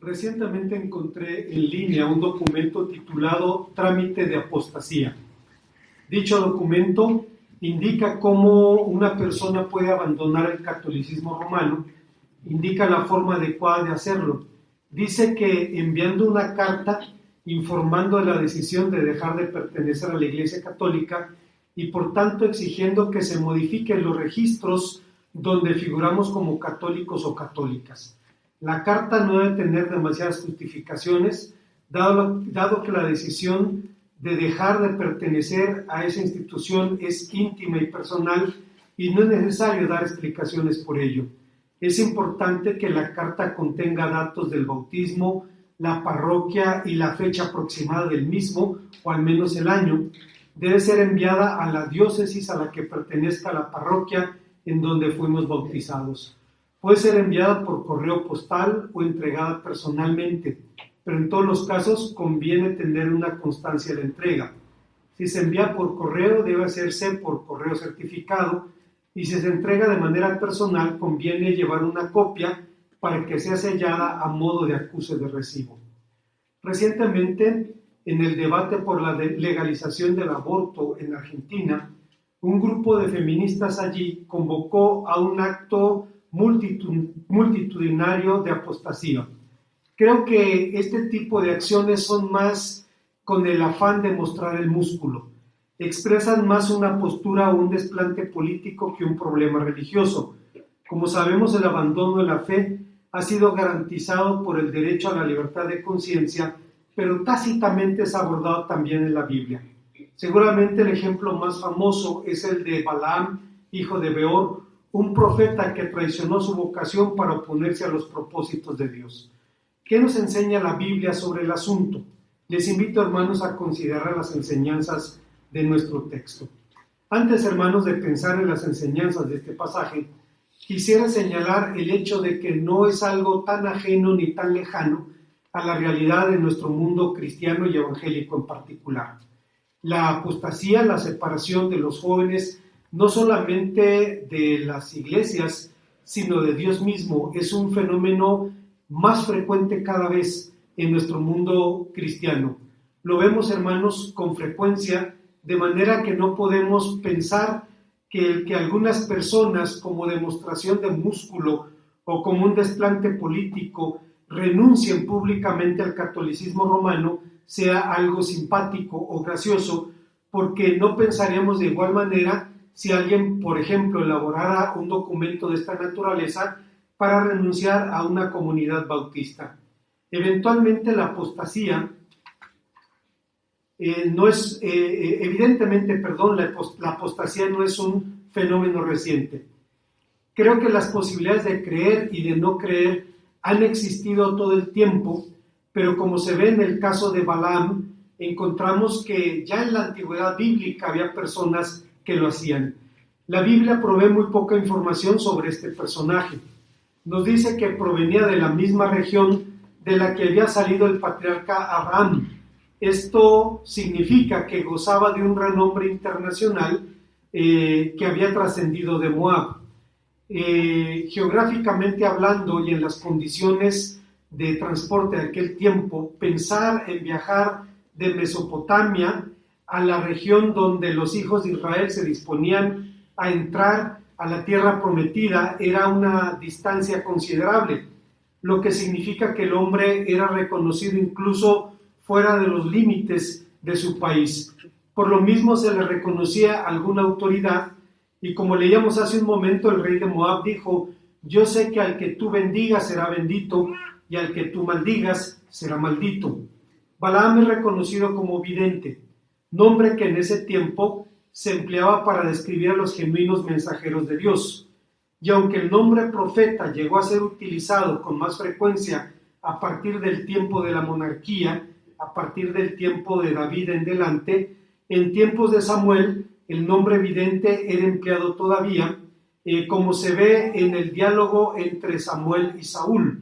Recientemente encontré en línea un documento titulado Trámite de Apostasía. Dicho documento indica cómo una persona puede abandonar el catolicismo romano, indica la forma adecuada de hacerlo. Dice que enviando una carta informando de la decisión de dejar de pertenecer a la Iglesia Católica y por tanto exigiendo que se modifiquen los registros donde figuramos como católicos o católicas. La carta no debe tener demasiadas justificaciones, dado que la decisión de dejar de pertenecer a esa institución es íntima y personal y no es necesario dar explicaciones por ello. Es importante que la carta contenga datos del bautismo, la parroquia y la fecha aproximada del mismo, o al menos el año. Debe ser enviada a la diócesis a la que pertenezca la parroquia en donde fuimos bautizados. Puede ser enviada por correo postal o entregada personalmente, pero en todos los casos conviene tener una constancia de entrega. Si se envía por correo, debe hacerse por correo certificado, y si se entrega de manera personal, conviene llevar una copia para que sea sellada a modo de acuse de recibo. Recientemente, en el debate por la legalización del aborto en Argentina, un grupo de feministas allí convocó a un acto multitudinario de apostasía. Creo que este tipo de acciones son más con el afán de mostrar el músculo. Expresan más una postura o un desplante político que un problema religioso. Como sabemos, el abandono de la fe ha sido garantizado por el derecho a la libertad de conciencia, pero tácitamente es abordado también en la Biblia. Seguramente el ejemplo más famoso es el de Balaam, hijo de Beor, un profeta que traicionó su vocación para oponerse a los propósitos de Dios. ¿Qué nos enseña la Biblia sobre el asunto? Les invito, hermanos, a considerar las enseñanzas de nuestro texto. Antes, hermanos, de pensar en las enseñanzas de este pasaje, quisiera señalar el hecho de que no es algo tan ajeno ni tan lejano a la realidad de nuestro mundo cristiano y evangélico en particular. La apostasía, la separación de los jóvenes, no solamente de las iglesias, sino de Dios mismo, es un fenómeno más frecuente cada vez en nuestro mundo cristiano. Lo vemos, hermanos, con frecuencia, de manera que no podemos pensar que algunas personas, como demostración de músculo o como un desplante político, renuncien públicamente al catolicismo romano, sea algo simpático o gracioso, porque no pensaríamos de igual manera si alguien, por ejemplo, elaborara un documento de esta naturaleza para renunciar a una comunidad bautista. Eventualmente la apostasía la apostasía no es un fenómeno reciente. Creo que las posibilidades de creer y de no creer han existido todo el tiempo, pero como se ve en el caso de Balaam, encontramos que ya en la antigüedad bíblica había personas que lo hacían. La Biblia provee muy poca información sobre este personaje. Nos dice que provenía de la misma región de la que había salido el patriarca Abraham. Esto significa que gozaba de un renombre internacional que había trascendido de Moab. Geográficamente hablando y en las condiciones de transporte de aquel tiempo, pensar en viajar de Mesopotamia a la región donde los hijos de Israel se disponían a entrar a la tierra prometida era una distancia considerable, lo que significa que el hombre era reconocido incluso fuera de los límites de su país. Por lo mismo se le reconocía alguna autoridad, y como leíamos hace un momento, el rey de Moab dijo: yo sé que al que tú bendigas será bendito, y al que tú maldigas será maldito. Balaam es reconocido como vidente, nombre que en ese tiempo se empleaba para describir a los genuinos mensajeros de Dios. Y aunque el nombre profeta llegó a ser utilizado con más frecuencia a partir del tiempo de la monarquía, a partir del tiempo de David en delante, en tiempos de Samuel el nombre vidente era empleado todavía, como se ve en el diálogo entre Samuel y Saúl.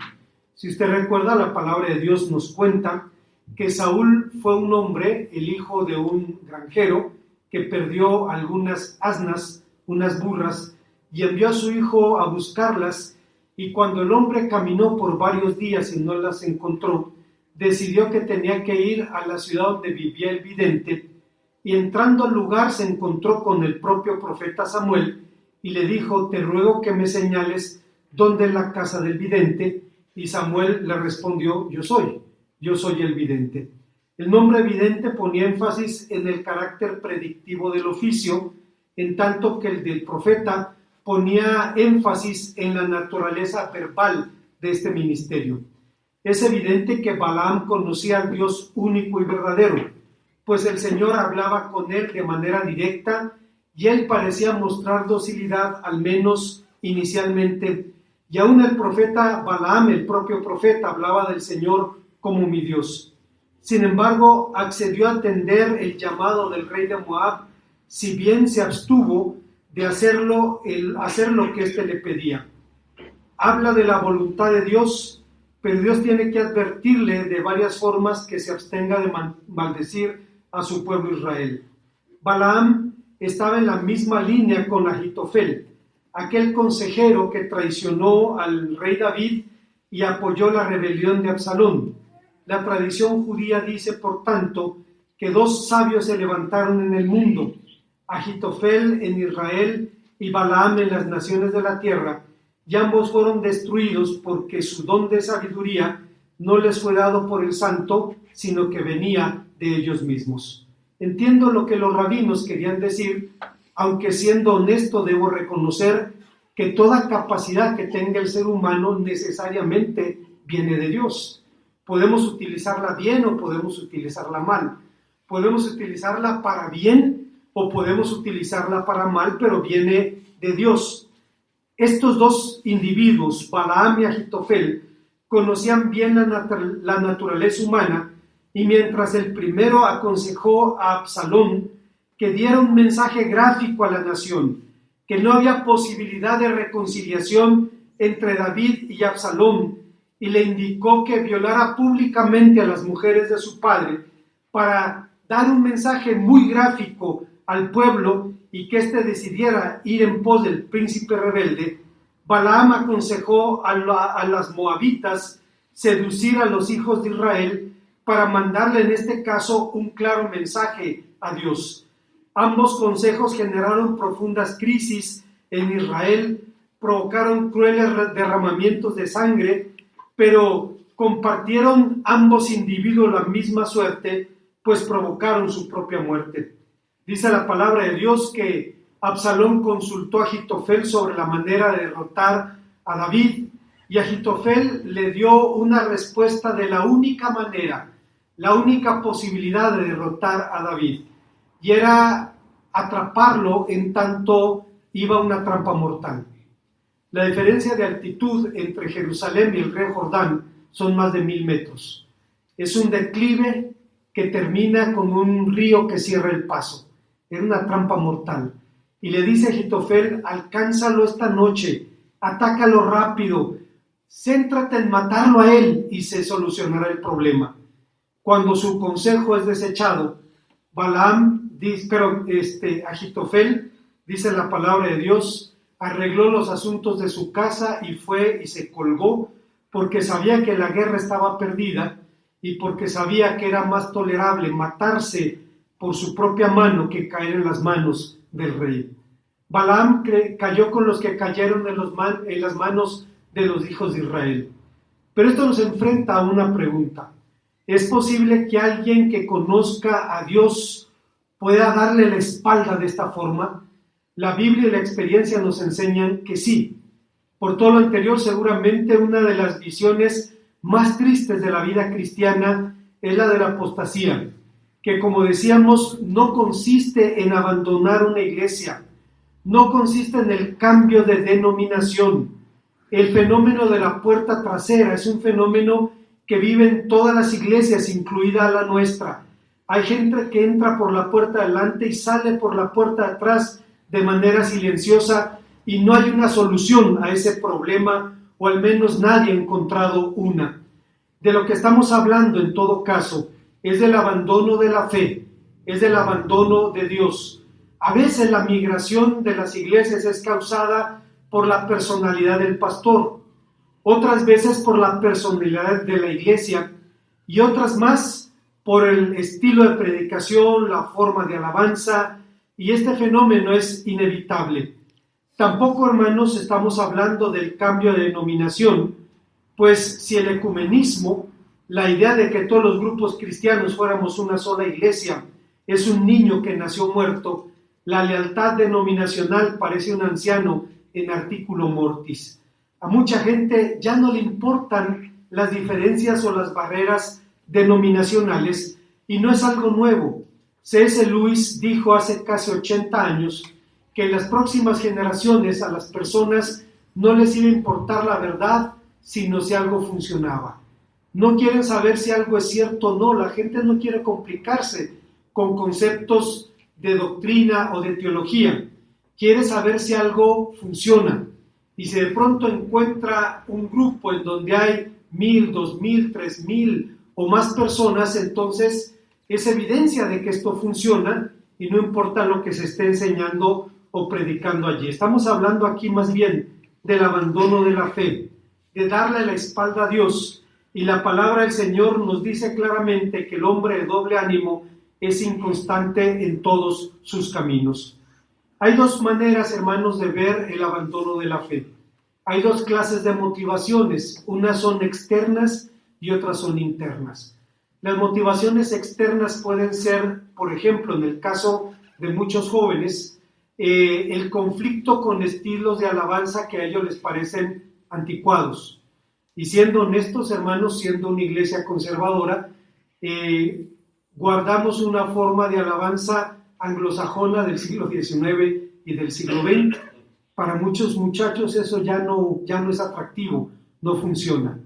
Si usted recuerda, la palabra de Dios nos cuenta que Saúl fue un hombre, el hijo de un granjero, que perdió algunas asnas, unas burras, y envió a su hijo a buscarlas, y cuando el hombre caminó por varios días y no las encontró, decidió que tenía que ir a la ciudad donde vivía el vidente, y entrando al lugar se encontró con el propio profeta Samuel, y le dijo: te ruego que me señales dónde es la casa del vidente. Y Samuel le respondió: yo soy el vidente. El nombre vidente ponía énfasis en el carácter predictivo del oficio, en tanto que el del profeta ponía énfasis en la naturaleza verbal de este ministerio. Es evidente que Balaam conocía al Dios único y verdadero, pues el Señor hablaba con él de manera directa y él parecía mostrar docilidad, al menos inicialmente, y aún el profeta Balaam, el propio profeta, hablaba del Señor como mi Dios. Sin embargo, accedió a atender el llamado del rey de Moab, si bien se abstuvo de hacer lo que éste le pedía. Habla de la voluntad de Dios, pero Dios tiene que advertirle de varias formas que se abstenga de maldecir a su pueblo Israel. Balaam estaba en la misma línea con Ahitofel, aquel consejero que traicionó al rey David y apoyó la rebelión de Absalón. La tradición judía dice, por tanto, que dos sabios se levantaron en el mundo, Ahitofel en Israel y Balaam en las naciones de la tierra, y ambos fueron destruidos porque su don de sabiduría no les fue dado por el santo, sino que venía de ellos mismos. Entiendo lo que los rabinos querían decir, aunque siendo honesto debo reconocer que toda capacidad que tenga el ser humano necesariamente viene de Dios. Podemos utilizarla bien o podemos utilizarla mal. Podemos utilizarla para bien o podemos utilizarla para mal, pero viene de Dios. Estos dos individuos, Balaam y Ahitofel, conocían bien la naturaleza humana, y mientras el primero aconsejó a Absalón que diera un mensaje gráfico a la nación, que no había posibilidad de reconciliación entre David y Absalón, y le indicó que violara públicamente a las mujeres de su padre para dar un mensaje muy gráfico al pueblo y que éste decidiera ir en pos del príncipe rebelde, Balaam aconsejó a las moabitas seducir a los hijos de Israel para mandarle en este caso un claro mensaje a Dios. Ambos consejos generaron profundas crisis en Israel, provocaron crueles derramamientos de sangre, pero compartieron ambos individuos la misma suerte, pues provocaron su propia muerte. Dice la palabra de Dios que Absalón consultó a Ahitofel sobre la manera de derrotar a David, y Ahitofel le dio una respuesta de la única manera, la única posibilidad de derrotar a David, y era atraparlo en tanto iba una trampa mortal. La diferencia de altitud entre Jerusalén y el río Jordán son más de 1000 metros. Es un declive que termina con un río que cierra el paso. Era una trampa mortal. Y le dice a Ahitofel: alcánzalo esta noche, atácalo rápido, céntrate en matarlo a él y se solucionará el problema. Cuando su consejo es desechado, Ahitofel, dice la palabra de Dios, arregló los asuntos de su casa y fue y se colgó, porque sabía que la guerra estaba perdida y porque sabía que era más tolerable matarse por su propia mano que caer en las manos del rey. Balaam cayó con los que cayeron en las manos de los hijos de Israel. Pero esto nos enfrenta a una pregunta. ¿Es posible que alguien que conozca a Dios pueda darle la espalda de esta forma? La Biblia y la experiencia nos enseñan que sí. Por todo lo anterior, seguramente una de las visiones más tristes de la vida cristiana es la de la apostasía, que, como decíamos, no consiste en abandonar una iglesia, no consiste en el cambio de denominación. El fenómeno de la puerta trasera es un fenómeno que vive en todas las iglesias, incluida la nuestra. Hay gente que entra por la puerta de adelante y sale por la puerta de atrás de manera silenciosa, y no hay una solución a ese problema, o al menos nadie ha encontrado una. De lo que estamos hablando en todo caso es del abandono de la fe, es del abandono de Dios. A veces la migración de las iglesias es causada por la personalidad del pastor. otras veces por la personalidad de la iglesia y otras más por el estilo de predicación, la forma de alabanza, y este fenómeno es inevitable. Tampoco, hermanos, estamos hablando del cambio de denominación, pues si el ecumenismo, la idea de que todos los grupos cristianos fuéramos una sola iglesia, es un niño que nació muerto, la lealtad denominacional parece un anciano en artículo mortis. A mucha gente ya no le importan las diferencias o las barreras denominacionales y no es algo nuevo. C.S. Lewis dijo hace casi 80 años que en las próximas generaciones a las personas no les iba a importar la verdad, sino si algo funcionaba. No quieren saber si algo es cierto o no, la gente no quiere complicarse con conceptos de doctrina o de teología, quiere saber si algo funciona. Y si de pronto encuentra un grupo en donde hay 1,000, 2,000, 3,000 o más personas, entonces es evidencia de que esto funciona y no importa lo que se esté enseñando o predicando allí. Estamos hablando aquí más bien del abandono de la fe, de darle la espalda a Dios. Y la palabra del Señor nos dice claramente que el hombre de doble ánimo es inconstante en todos sus caminos. Hay dos maneras, hermanos, de ver el abandono de la fe. Hay dos clases de motivaciones, unas son externas y otras son internas. Las motivaciones externas pueden ser, por ejemplo, en el caso de muchos jóvenes, el conflicto con estilos de alabanza que a ellos les parecen anticuados. Y siendo honestos, hermanos, siendo una iglesia conservadora, guardamos una forma de alabanza anglosajona del siglo XIX y del siglo XX. Para muchos muchachos eso ya no es atractivo, no funciona.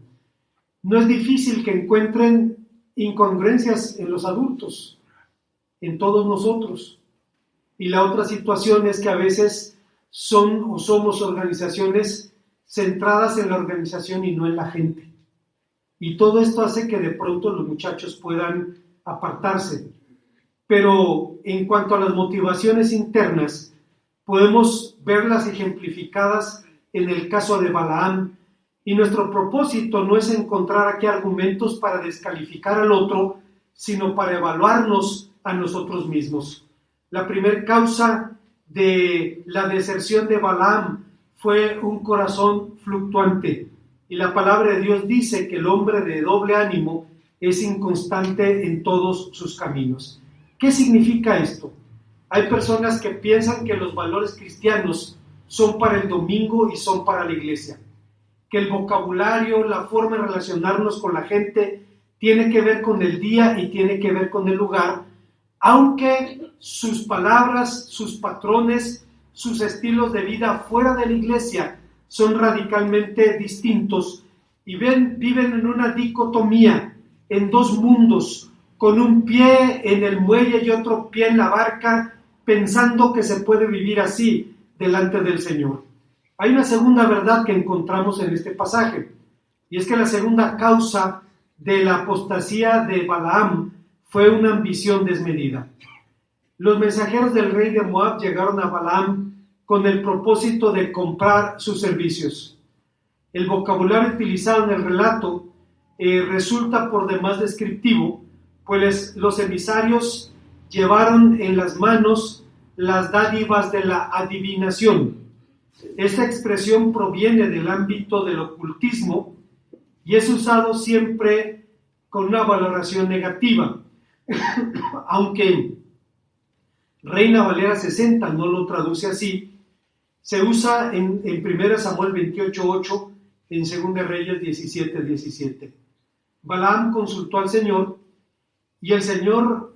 No es difícil que encuentren incongruencias en los adultos, en todos nosotros. Y la otra situación es que a veces son o somos organizaciones centradas en la organización y no en la gente. Y todo esto hace que de pronto los muchachos puedan apartarse. Pero en cuanto a las motivaciones internas, podemos verlas ejemplificadas en el caso de Balaam, y nuestro propósito no es encontrar aquí argumentos para descalificar al otro, sino para evaluarnos a nosotros mismos. La primera causa de la deserción de Balaam fue un corazón fluctuante, y la palabra de Dios dice que el hombre de doble ánimo es inconstante en todos sus caminos. ¿Qué significa esto? Hay personas que piensan que los valores cristianos son para el domingo y son para la iglesia, que el vocabulario, la forma de relacionarnos con la gente tiene que ver con el día y tiene que ver con el lugar, aunque sus palabras, sus patrones, sus estilos de vida fuera de la iglesia son radicalmente distintos y viven en una dicotomía, en dos mundos, con un pie en el muelle y otro pie en la barca, pensando que se puede vivir así delante del Señor. Hay una segunda verdad que encontramos en este pasaje, y es que la segunda causa de la apostasía de Balaam fue una ambición desmedida. Los mensajeros del rey de Moab llegaron a Balaam con el propósito de comprar sus servicios. El vocabulario utilizado en el relato resulta por demás descriptivo, pues los emisarios llevaron en las manos las dádivas de la adivinación. Esta expresión proviene del ámbito del ocultismo y es usado siempre con una valoración negativa, aunque Reina Valera 60 no lo traduce así. Se usa en 1 Samuel 28:8, en 2 Reyes 17:17. Balaam consultó al Señor y el Señor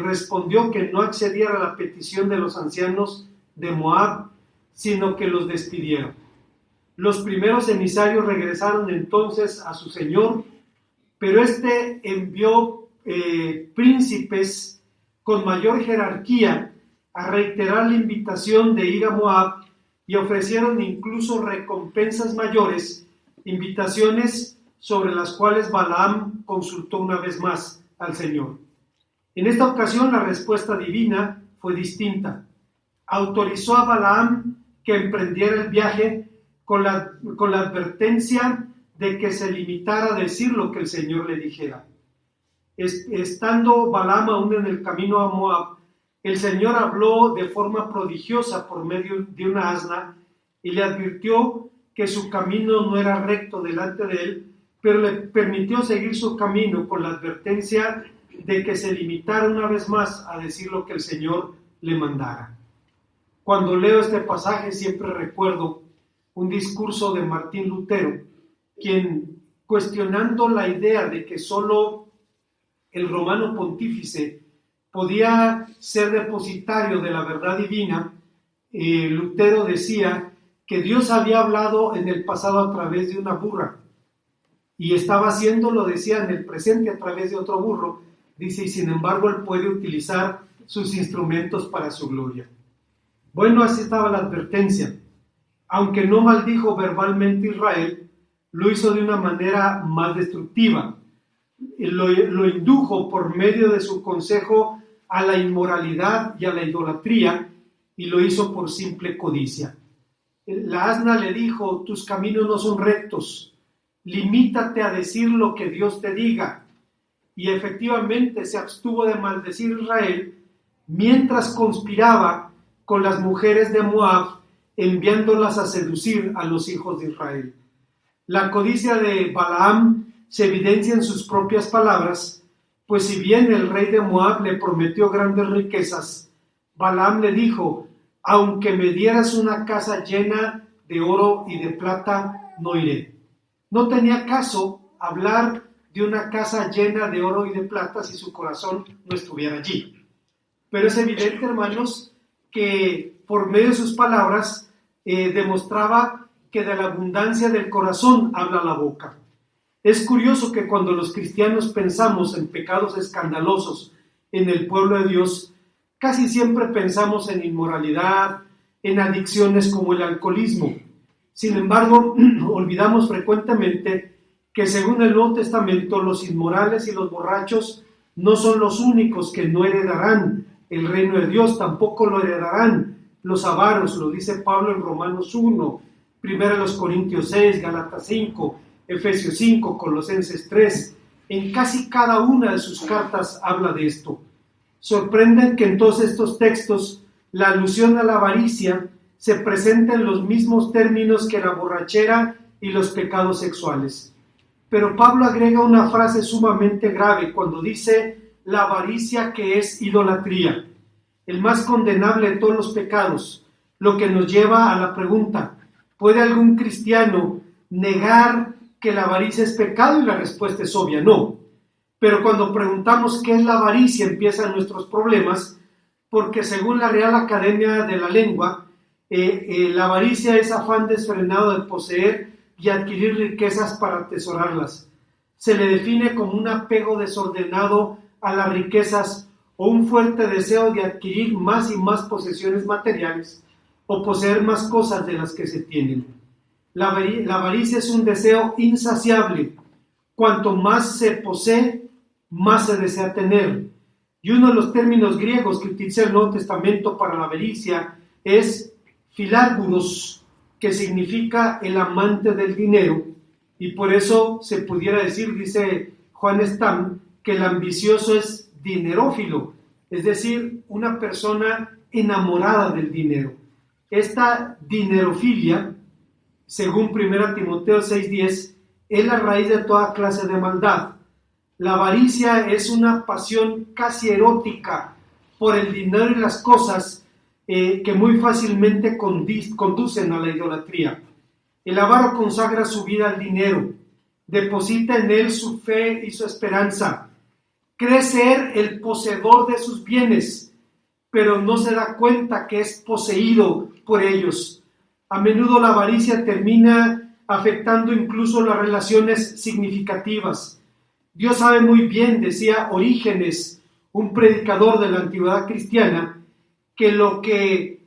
respondió que no accediera a la petición de los ancianos de Moab, sino que los despidiera. Los primeros emisarios regresaron entonces a su Señor, pero éste envió príncipes con mayor jerarquía a reiterar la invitación de ir a Moab y ofrecieron incluso recompensas mayores, invitaciones sobre las cuales Balaam consultó una vez más al Señor. En esta ocasión la respuesta divina fue distinta. Autorizó a Balaam que emprendiera el viaje con la advertencia de que se limitara a decir lo que el Señor le dijera. Estando Balaam aún en el camino a Moab, el Señor habló de forma prodigiosa por medio de una asna y le advirtió que su camino no era recto delante de él, pero le permitió seguir su camino con la advertencia de que se limitara una vez más a decir lo que el Señor le mandara. Cuando leo este pasaje siempre recuerdo un discurso de Martín Lutero, quien, cuestionando la idea de que solo el romano pontífice podía ser depositario de la verdad divina, Lutero decía que Dios había hablado en el pasado a través de una burra y estaba haciéndolo, decía, en el presente a través de otro burro. Dice, y sin embargo él puede utilizar sus instrumentos para su gloria. Bueno, así estaba la advertencia. Aunque no maldijo verbalmente Israel, lo hizo de una manera más destructiva. Lo indujo por medio de su consejo a la inmoralidad y a la idolatría, y lo hizo por simple codicia. La asna le dijo, tus caminos no son rectos, limítate a decir lo que Dios te diga. Y efectivamente se abstuvo de maldecir a Israel mientras conspiraba con las mujeres de Moab, enviándolas a seducir a los hijos de Israel. La codicia de Balaam se evidencia en sus propias palabras, pues si bien el rey de Moab le prometió grandes riquezas, Balaam le dijo, aunque me dieras una casa llena de oro y de plata, no iré. No tenía caso hablar de una casa llena de oro y de plata si su corazón no estuviera allí. Pero es evidente, hermanos, que por medio de sus palabras demostraba que de la abundancia del corazón habla la boca. Es curioso que cuando los cristianos pensamos en pecados escandalosos en el pueblo de Dios, casi siempre pensamos en inmoralidad, en adicciones como el alcoholismo. Sin embargo, olvidamos frecuentemente que según el Nuevo Testamento, los inmorales y los borrachos no son los únicos que no heredarán el reino de Dios, tampoco lo heredarán los avaros, lo dice Pablo en Romanos 1, 1 Corintios 6, Gálatas 5, Efesios 5, Colosenses 3. En casi cada una de sus cartas habla de esto. Sorprende que en todos estos textos la alusión a la avaricia se presenta en los mismos términos que la borrachera y los pecados sexuales. Pero Pablo agrega una frase sumamente grave cuando dice la avaricia, que es idolatría, el más condenable de todos los pecados, lo que nos lleva a la pregunta, ¿puede algún cristiano negar que la avaricia es pecado? Y la respuesta es obvia, no. Pero cuando preguntamos qué es la avaricia, empiezan nuestros problemas, porque según la Real Academia de la Lengua, la avaricia es afán desfrenado de poseer y adquirir riquezas para atesorarlas. Se le define como un apego desordenado a las riquezas o un fuerte deseo de adquirir más y más posesiones materiales o poseer más cosas de las que se tienen. La avaricia es un deseo insaciable. Cuanto más se posee, más se desea tener. Y uno de los términos griegos que utiliza el Nuevo Testamento para la avaricia es filárguros, que significa el amante del dinero, y por eso se pudiera decir, dice Juan Stam, que el ambicioso es dinerófilo, es decir, una persona enamorada del dinero. Esta dinerofilia, según 1 Timoteo 6:10, es la raíz de toda clase de maldad. La avaricia es una pasión casi erótica por el dinero y las cosas que muy fácilmente conducen a la idolatría. El avaro consagra su vida al dinero, deposita en él su fe y su esperanza, cree ser el poseedor de sus bienes, pero no se da cuenta que es poseído por ellos. A menudo la avaricia termina afectando incluso las relaciones significativas. Dios sabe muy bien, decía Orígenes, un predicador de la antigüedad cristiana, que lo que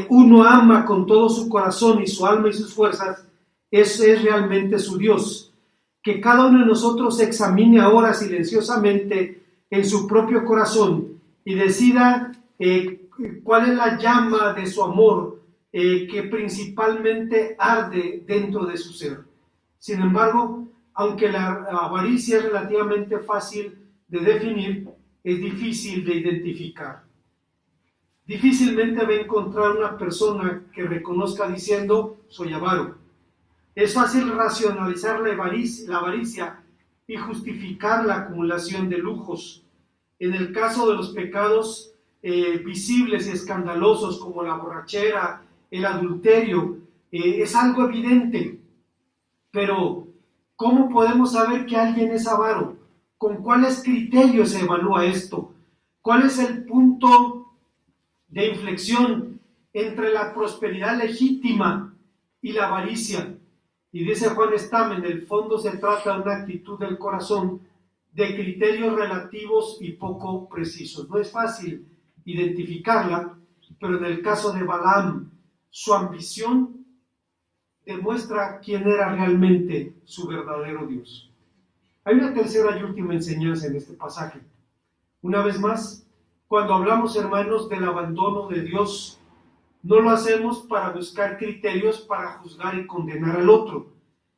uno ama con todo su corazón y su alma y sus fuerzas, ese es realmente su Dios. Que cada uno de nosotros se examine ahora silenciosamente en su propio corazón y decida cuál es la llama de su amor que principalmente arde dentro de su ser. Sin embargo, aunque la avaricia es relativamente fácil de definir, es difícil de identificar. Difícilmente va a encontrar una persona que reconozca diciendo, soy avaro. Es fácil racionalizar la avaricia y justificar la acumulación de lujos. En el caso de los pecados visibles y escandalosos como la borrachera, el adulterio, es algo evidente. Pero, ¿cómo podemos saber que alguien es avaro? ¿Con cuáles criterios se evalúa esto? ¿Cuál es el punto de inflexión entre la prosperidad legítima y la avaricia? Y dice Juan Stam, en el fondo se trata de una actitud del corazón, de criterios relativos y poco precisos. No es fácil identificarla, pero en el caso de Balaam, su ambición demuestra quién era realmente su verdadero Dios. Hay una tercera y última enseñanza en este pasaje. Una vez más, cuando hablamos, hermanos, del abandono de Dios, no lo hacemos para buscar criterios para juzgar y condenar al otro,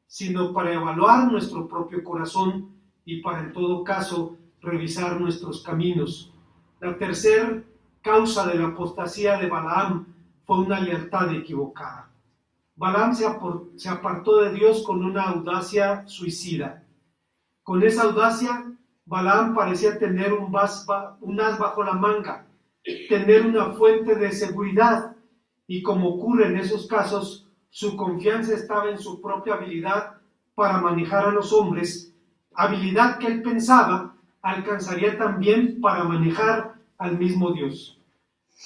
sino para evaluar nuestro propio corazón y para, en todo caso, revisar nuestros caminos. La tercera causa de la apostasía de Balaam fue una lealtad equivocada. Balaam se apartó de Dios con una audacia suicida. Con esa audacia, Balaam parecía tener un as bajo la manga, tener una fuente de seguridad, y como ocurre en esos casos, su confianza estaba en su propia habilidad para manejar a los hombres, habilidad que él pensaba alcanzaría también para manejar al mismo Dios.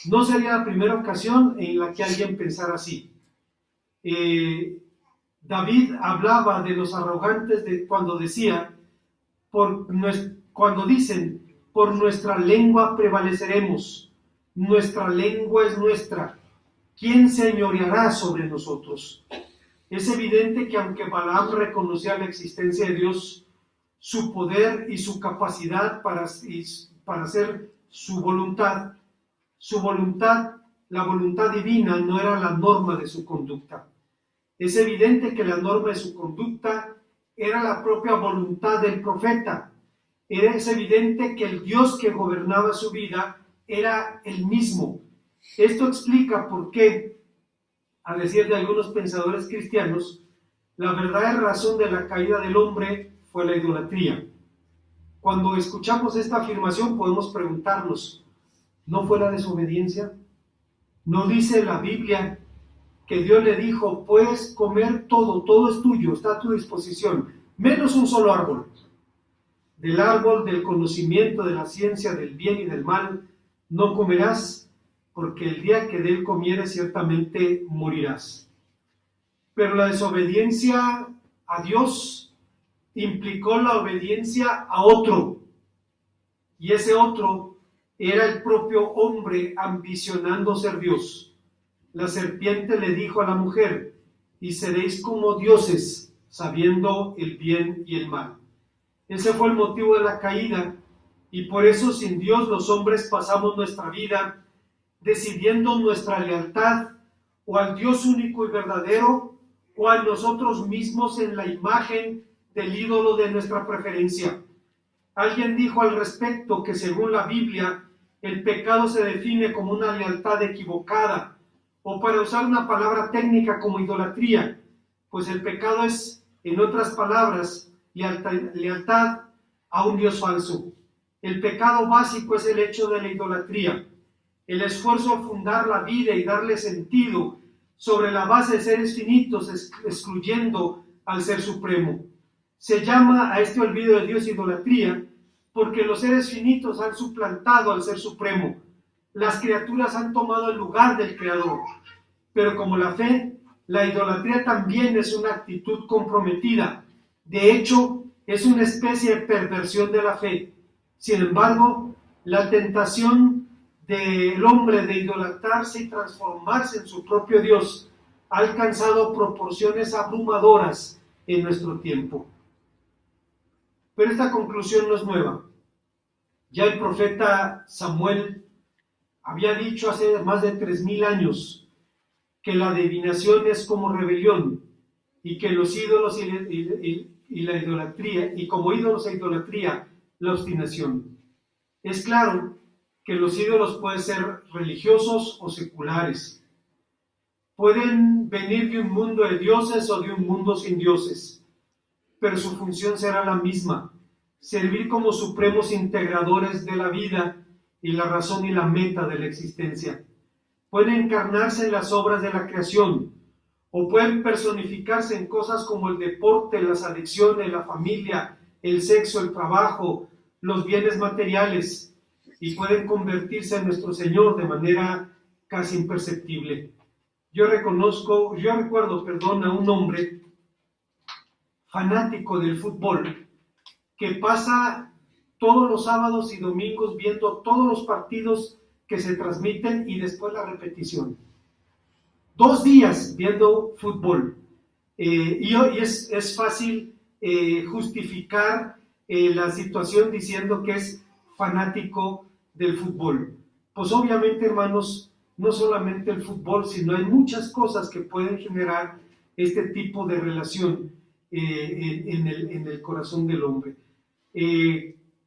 No sería la primera ocasión en la que alguien pensara así. David hablaba de los arrogantes cuando decía, cuando dicen, por nuestra lengua prevaleceremos, nuestra lengua es nuestra, ¿quién señoreará sobre nosotros? Es evidente que aunque Balaam reconocía la existencia de Dios, su poder y su capacidad para hacer su voluntad, la voluntad divina no era la norma de su conducta. Es evidente que la norma de su conducta era la propia voluntad del profeta. Es evidente que el Dios que gobernaba su vida era el mismo. Esto explica por qué, a decir de algunos pensadores cristianos, la verdadera razón de la caída del hombre fue la idolatría. Cuando escuchamos esta afirmación podemos preguntarnos, ¿no fue la desobediencia? ¿No dice la Biblia que Dios le dijo, puedes comer todo es tuyo, está a tu disposición, menos un solo árbol? Del árbol del conocimiento de la ciencia del bien y del mal no comerás, porque el día que de él comieres ciertamente morirás. Pero la desobediencia a Dios implicó la obediencia a otro, y ese otro era el propio hombre ambicionando ser Dios. La serpiente le dijo a la mujer, y seréis como dioses, sabiendo el bien y el mal. Ese fue el motivo de la caída, y por eso sin Dios los hombres pasamos nuestra vida decidiendo nuestra lealtad o al Dios único y verdadero, o a nosotros mismos en la imagen del ídolo de nuestra preferencia. Alguien dijo al respecto que según la Biblia, el pecado se define como una lealtad equivocada, o para usar una palabra técnica como idolatría, pues el pecado es, en otras palabras, lealtad a un Dios falso. El pecado básico es el hecho de la idolatría, el esfuerzo de fundar la vida y darle sentido sobre la base de seres finitos, excluyendo al Ser Supremo. Se llama a este olvido de Dios idolatría porque los seres finitos han suplantado al Ser Supremo. Las criaturas han tomado el lugar del Creador. Pero como la fe, la idolatría también es una actitud comprometida. De hecho, es una especie de perversión de la fe. Sin embargo, la tentación del hombre de idolatrarse y transformarse en su propio Dios ha alcanzado proporciones abrumadoras en nuestro tiempo. Pero esta conclusión no es nueva. Ya el profeta Samuel había dicho hace más de 3000 años que la adivinación es como rebelión y que los ídolos y la idolatría, y como ídolos e idolatría, la obstinación. Es claro que los ídolos pueden ser religiosos o seculares. Pueden venir de un mundo de dioses o de un mundo sin dioses, pero su función será la misma: servir como supremos integradores de la vida y la razón y la meta de la existencia. Pueden encarnarse en las obras de la creación, o pueden personificarse en cosas como el deporte, las adicciones, la familia, el sexo, el trabajo, los bienes materiales, y pueden convertirse en nuestro Señor de manera casi imperceptible. Yo recuerdo a un hombre fanático del fútbol que pasa todos los sábados y domingos viendo todos los partidos que se transmiten y después la repetición. 2 días viendo fútbol. Y hoy es fácil justificar la situación diciendo que es fanático del fútbol. Pues obviamente, hermanos, no solamente el fútbol, sino hay muchas cosas que pueden generar este tipo de relación en el corazón del hombre.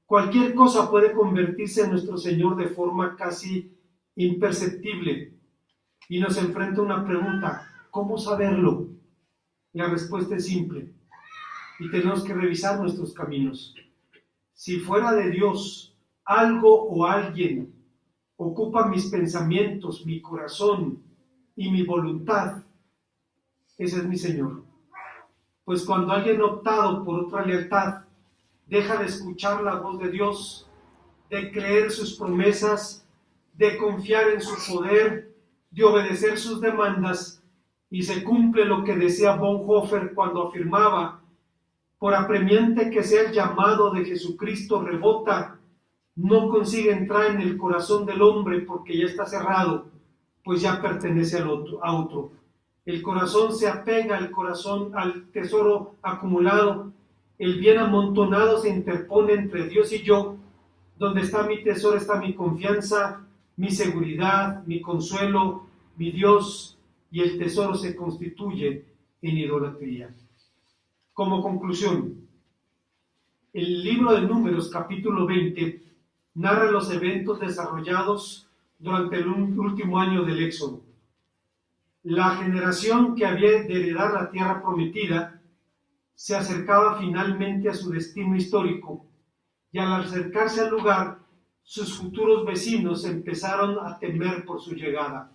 Cualquier cosa puede convertirse en nuestro Señor de forma casi imperceptible, y nos enfrenta una pregunta: ¿cómo saberlo? La respuesta es simple, y tenemos que revisar nuestros caminos. Si fuera de Dios, algo o alguien ocupa mis pensamientos, mi corazón y mi voluntad, ese es mi Señor. Pues cuando alguien ha optado por otra lealtad, deja de escuchar la voz de Dios, de creer sus promesas, de confiar en su poder, de obedecer sus demandas, y se cumple lo que decía Bonhoeffer cuando afirmaba: por apremiante que sea el llamado de Jesucristo, rebota, no consigue entrar en el corazón del hombre porque ya está cerrado, pues ya pertenece a otro. El corazón se apega al tesoro acumulado, el bien amontonado se interpone entre Dios y yo. Donde está mi tesoro está mi confianza, mi seguridad, mi consuelo, mi Dios, y el tesoro se constituye en idolatría. Como conclusión, el libro de Números, capítulo 20, narra los eventos desarrollados durante el último año del Éxodo. La generación que había de heredar la tierra prometida se acercaba finalmente a su destino histórico, y al acercarse al lugar, sus futuros vecinos empezaron a temer por su llegada.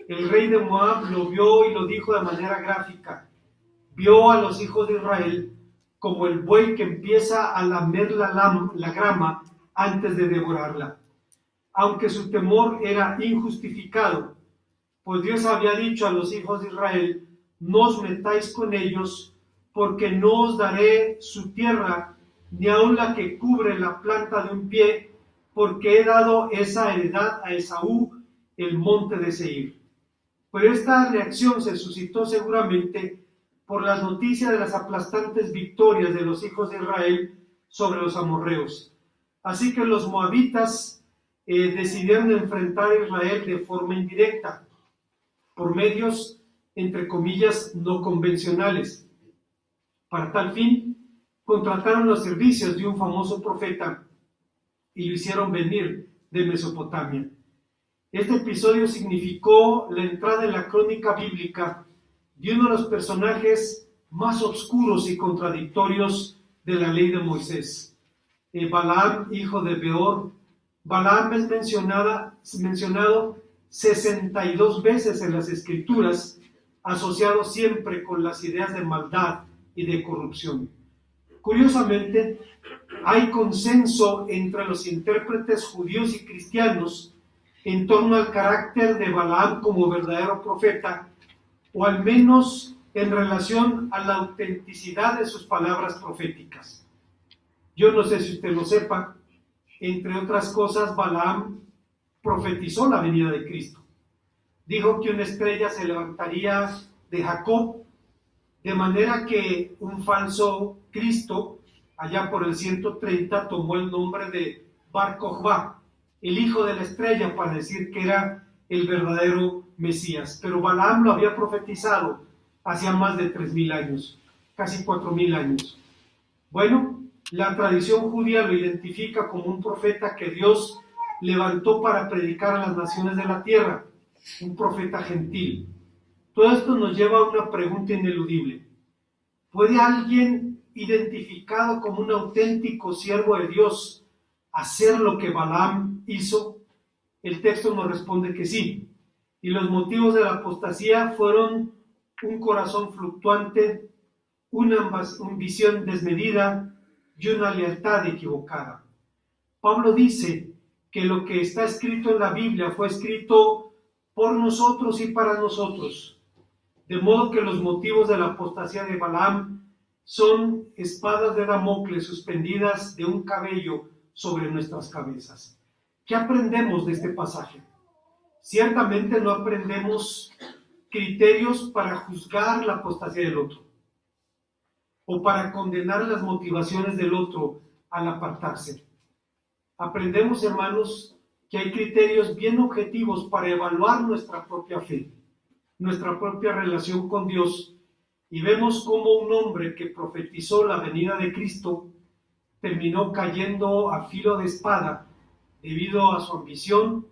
El rey de Moab lo vio y lo dijo de manera gráfica: vio a los hijos de Israel como el buey que empieza a lamer la grama antes de devorarla. Aunque su temor era injustificado, pues Dios había dicho a los hijos de Israel: no os metáis con ellos, porque no os daré su tierra, ni aun la que cubre la planta de un pie, porque he dado esa heredad a Esaú, el monte de Seir. Pero esta reacción se suscitó seguramente por las noticias de las aplastantes victorias de los hijos de Israel sobre los amorreos. Así que los moabitas decidieron enfrentar a Israel de forma indirecta, por medios, entre comillas, no convencionales. Para tal fin, contrataron los servicios de un famoso profeta y lo hicieron venir de Mesopotamia. Este episodio significó la entrada en la crónica bíblica de uno de los personajes más oscuros y contradictorios de la ley de Moisés, Balaam, hijo de Beor. Balaam es mencionado 62 veces en las Escrituras, asociado siempre con las ideas de maldad y de corrupción. Curiosamente, hay consenso entre los intérpretes judíos y cristianos en torno al carácter de Balaam como verdadero profeta, o al menos en relación a la autenticidad de sus palabras proféticas. Yo no sé si usted lo sepa, entre otras cosas, Balaam profetizó la venida de Cristo. Dijo que una estrella se levantaría de Jacob, de manera que un falso Cristo, allá por el 130, tomó el nombre de Bar Kokhba, el hijo de la estrella, para decir que era el verdadero Mesías. Pero Balaam lo había profetizado hacía más de 3.000 años, casi 4.000 años. Bueno, la tradición judía lo identifica como un profeta que Dios levantó para predicar a las naciones de la tierra, un profeta gentil. Todo esto nos lleva a una pregunta ineludible. ¿Puede alguien identificado como un auténtico siervo de Dios hacer lo que Balaam hizo? El texto nos responde que sí. Y los motivos de la apostasía fueron un corazón fluctuante, una ambición desmedida y una lealtad equivocada. Pablo dice que lo que está escrito en la Biblia fue escrito por nosotros y para nosotros. De modo que los motivos de la apostasía de Balaam son espadas de Damocles suspendidas de un cabello sobre nuestras cabezas. ¿Qué aprendemos de este pasaje? Ciertamente no aprendemos criterios para juzgar la apostasía del otro o para condenar las motivaciones del otro al apartarse. Aprendemos, hermanos, que hay criterios bien objetivos para evaluar nuestra propia fe, nuestra propia relación con Dios, y vemos cómo un hombre que profetizó la venida de Cristo terminó cayendo a filo de espada debido a su ambición,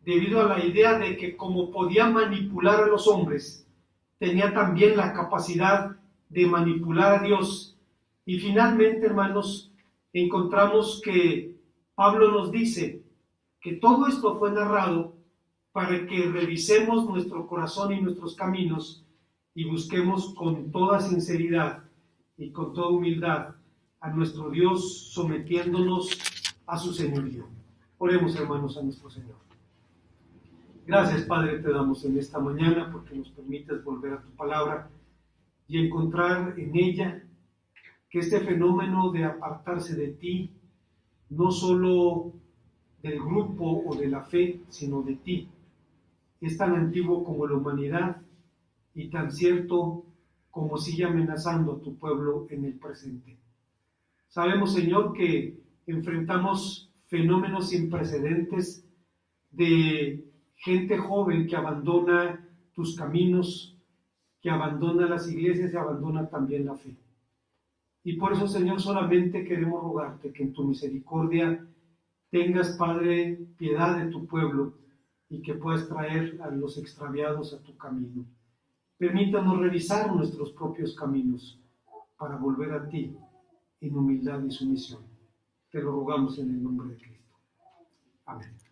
debido a la idea de que como podía manipular a los hombres, tenía también la capacidad de manipular a Dios. Y finalmente, hermanos, encontramos que Pablo nos dice que todo esto fue narrado para que revisemos nuestro corazón y nuestros caminos y busquemos con toda sinceridad y con toda humildad a nuestro Dios, sometiéndonos a su señorío. Oremos, hermanos, a nuestro Señor. Gracias, Padre, te damos en esta mañana porque nos permites volver a tu palabra y encontrar en ella que este fenómeno de apartarse de ti, no solo del grupo o de la fe, sino de ti, es tan antiguo como la humanidad y tan cierto como sigue amenazando a tu pueblo en el presente. Sabemos, Señor, que enfrentamos fenómenos sin precedentes de gente joven que abandona tus caminos, que abandona las iglesias y abandona también la fe. Y por eso, Señor, solamente queremos rogarte que en tu misericordia tengas, Padre, piedad de tu pueblo y que puedas traer a los extraviados a tu camino. Permítanos revisar nuestros propios caminos para volver a ti en humildad y sumisión. Te lo rogamos en el nombre de Cristo. Amén.